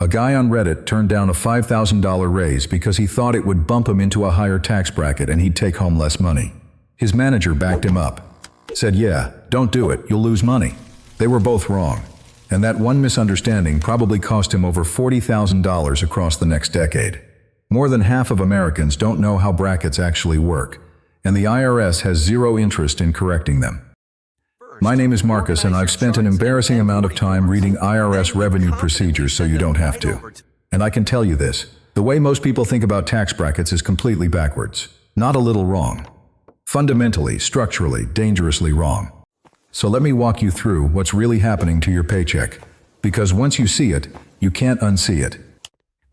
A guy on Reddit turned down a $5,000 raise because he thought it would bump him into a higher tax bracket and he'd take home less money. His manager backed him up. Said, "Yeah, don't do it, you'll lose money." They were both wrong. And that one misunderstanding probably cost him over $40,000 across the next decade. More than half of Americans don't know how brackets actually work, and the IRS has zero interest in correcting them. My name is Marcus, and I've spent an embarrassing amount of time reading IRS revenue procedures so you don't have to. And I can tell you this, the way most people think about tax brackets is completely backwards. Not a little wrong. Fundamentally, structurally, dangerously wrong. So let me walk you through what's really happening to your paycheck. Because once you see it, you can't unsee it.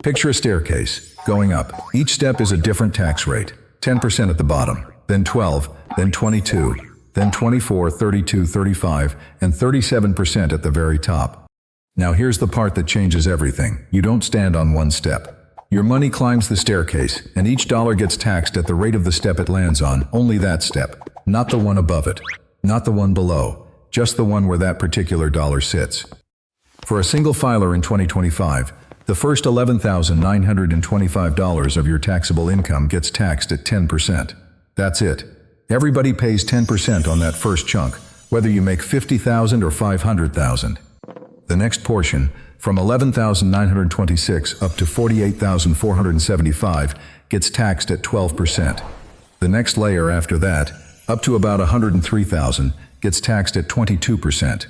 Picture a staircase, going up. Each step is a different tax rate. 10% at the bottom, then 12, then 22, then 24, 32, 35, and 37% at the very top. Now here's the part that changes everything. You don't stand on one step. Your money climbs the staircase, and each dollar gets taxed at the rate of the step it lands on, only that step, not the one above it. Not the one below, just the one where that particular dollar sits. For a single filer in 2025, the first $11,925 of your taxable income gets taxed at 10%. That's it. Everybody pays 10% on that first chunk, whether you make $50,000 or $500,000. The next portion, from $11,926 up to $48,475, gets taxed at 12%. The next layer after that, up to about $103,000, gets taxed at 22%.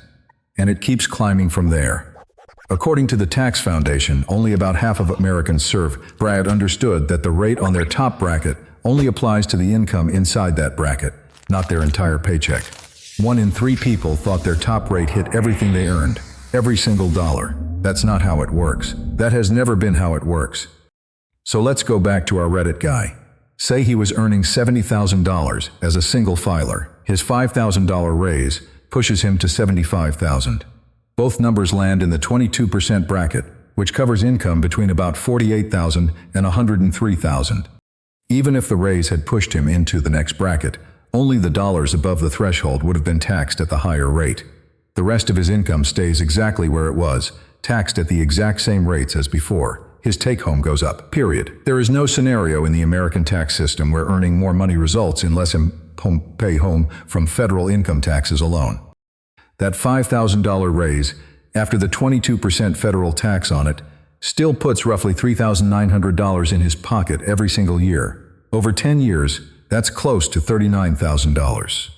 And it keeps climbing from there. According to the Tax Foundation, only about half of Americans serve. Brad understood that the rate on their top bracket only applies to the income inside that bracket, not their entire paycheck. 1 in 3 people thought their top rate hit everything they earned, every single dollar. That's not how it works. That has never been how it works. So let's go back to our Reddit guy. Say he was earning $70,000 as a single filer. His $5,000 raise pushes him to $75,000. Both numbers land in the 22% bracket, which covers income between about $48,000 and $103,000. Even if the raise had pushed him into the next bracket, only the dollars above the threshold would have been taxed at the higher rate. The rest of his income stays exactly where it was, taxed at the exact same rates as before. His take-home goes up, period. There is no scenario in the American tax system where earning more money results in less pay home from federal income taxes alone. That $5,000 raise, after the 22% federal tax on it, still puts roughly $3,900 in his pocket every single year. Over 10 years, that's close to $39,000.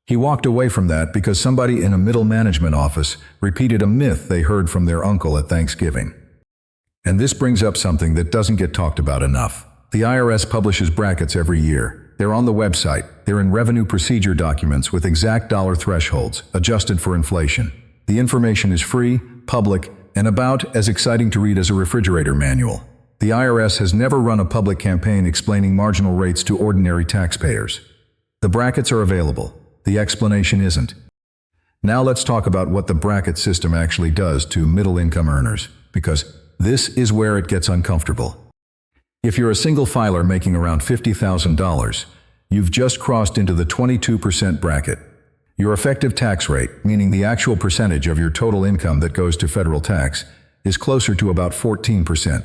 He walked away from that because somebody in a middle management office repeated a myth they heard from their uncle at Thanksgiving. And this brings up something that doesn't get talked about enough. The IRS publishes brackets every year. They're on the website. They're in revenue procedure documents with exact dollar thresholds, adjusted for inflation. The information is free, public, and about as exciting to read as a refrigerator manual. The IRS has never run a public campaign explaining marginal rates to ordinary taxpayers. The brackets are available. The explanation isn't. Now let's talk about what the bracket system actually does to middle-income earners, because this is where it gets uncomfortable. If you're a single filer making around $50,000, you've just crossed into the 22% bracket. Your effective tax rate, meaning the actual percentage of your total income that goes to federal tax, is closer to about 14%,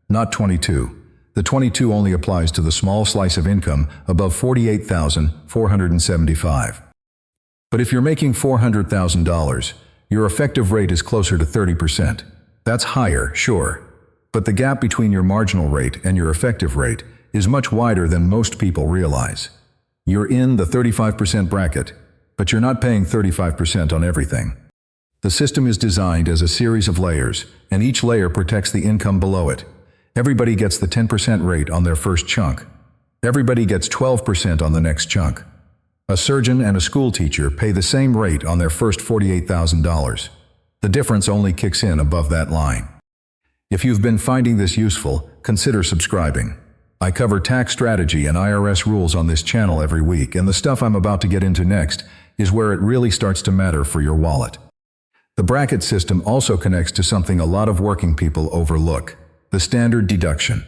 not 22. The 22 only applies to the small slice of income above $48,475. But if you're making $400,000, your effective rate is closer to 30%. That's higher, sure, but the gap between your marginal rate and your effective rate is much wider than most people realize. You're in the 35% bracket, but you're not paying 35% on everything. The system is designed as a series of layers, and each layer protects the income below it. Everybody gets the 10% rate on their first chunk. Everybody gets 12% on the next chunk. A surgeon and a school teacher pay the same rate on their first $48,000. The difference only kicks in above that line. If you've been finding this useful, consider subscribing. I cover tax strategy and IRS rules on this channel every week, and the stuff I'm about to get into next is where it really starts to matter for your wallet. The bracket system also connects to something a lot of working people overlook: the standard deduction.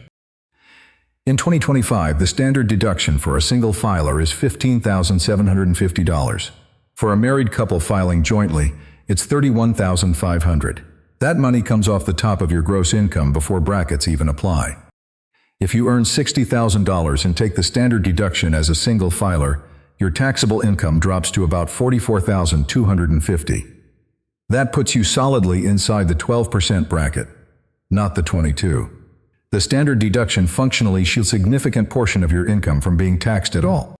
In 2025, the standard deduction for a single filer is $15,750. For a married couple filing jointly, it's $31,500. That money comes off the top of your gross income before brackets even apply. If you earn $60,000 and take the standard deduction as a single filer, your taxable income drops to about $44,250. That puts you solidly inside the 12% bracket, not the 22%. The standard deduction functionally shields a significant portion of your income from being taxed at all.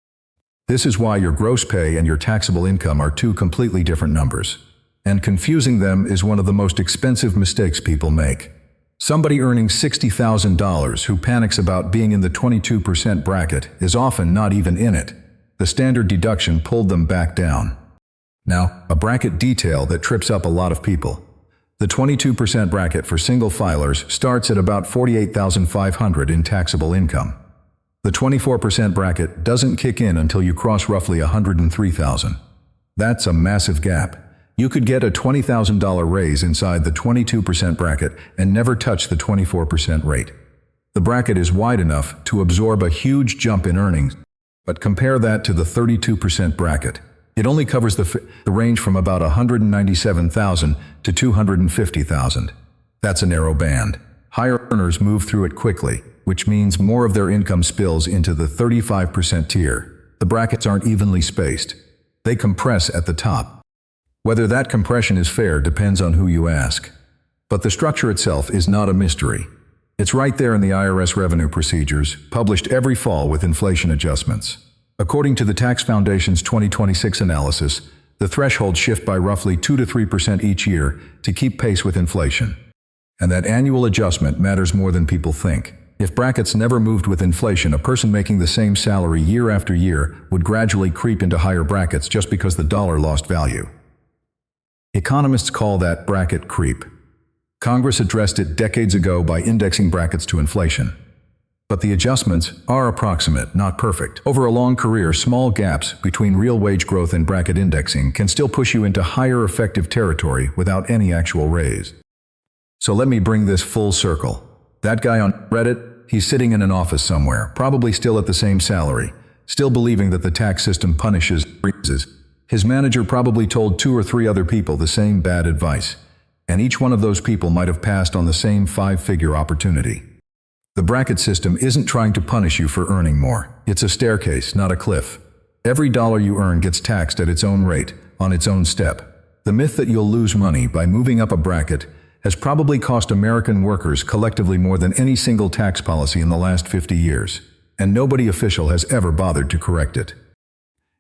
This is why your gross pay and your taxable income are two completely different numbers. And confusing them is one of the most expensive mistakes people make. Somebody earning $60,000 who panics about being in the 22% bracket is often not even in it. The standard deduction pulled them back down. Now, a bracket detail that trips up a lot of people. The 22% bracket for single filers starts at about $48,500 in taxable income. The 24% bracket doesn't kick in until you cross roughly $103,000. That's a massive gap. You could get a $20,000 raise inside the 22% bracket and never touch the 24% rate. The bracket is wide enough to absorb a huge jump in earnings, but compare that to the 32% bracket. It only covers the range from about $197,000 to $250,000. That's a narrow band. Higher earners move through it quickly, which means more of their income spills into the 35% tier. The brackets aren't evenly spaced. They compress at the top. Whether that compression is fair depends on who you ask. But the structure itself is not a mystery. It's right there in the IRS revenue procedures, published every fall with inflation adjustments. According to the Tax Foundation's 2026 analysis, the thresholds shift by roughly 2 to 3% each year to keep pace with inflation. And that annual adjustment matters more than people think. If brackets never moved with inflation, a person making the same salary year after year would gradually creep into higher brackets just because the dollar lost value. Economists call that bracket creep. Congress addressed it decades ago by indexing brackets to inflation. But the adjustments are approximate, not perfect. Over a long career, small gaps between real wage growth and bracket indexing can still push you into higher effective territory without any actual raise. So let me bring this full circle. That guy on Reddit, he's sitting in an office somewhere, probably still at the same salary, still believing that the tax system punishes raises. His manager probably told 2 or 3 other people the same bad advice, and each one of those people might have passed on the same 5-figure opportunity. The bracket system isn't trying to punish you for earning more. It's a staircase, not a cliff. Every dollar you earn gets taxed at its own rate, on its own step. The myth that you'll lose money by moving up a bracket has probably cost American workers collectively more than any single tax policy in the last 50 years, and nobody official has ever bothered to correct it.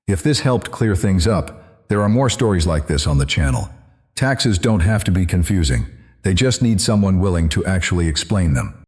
If this helped clear things up, there are more stories like this on the channel. Taxes don't have to be confusing. They just need someone willing to actually explain them.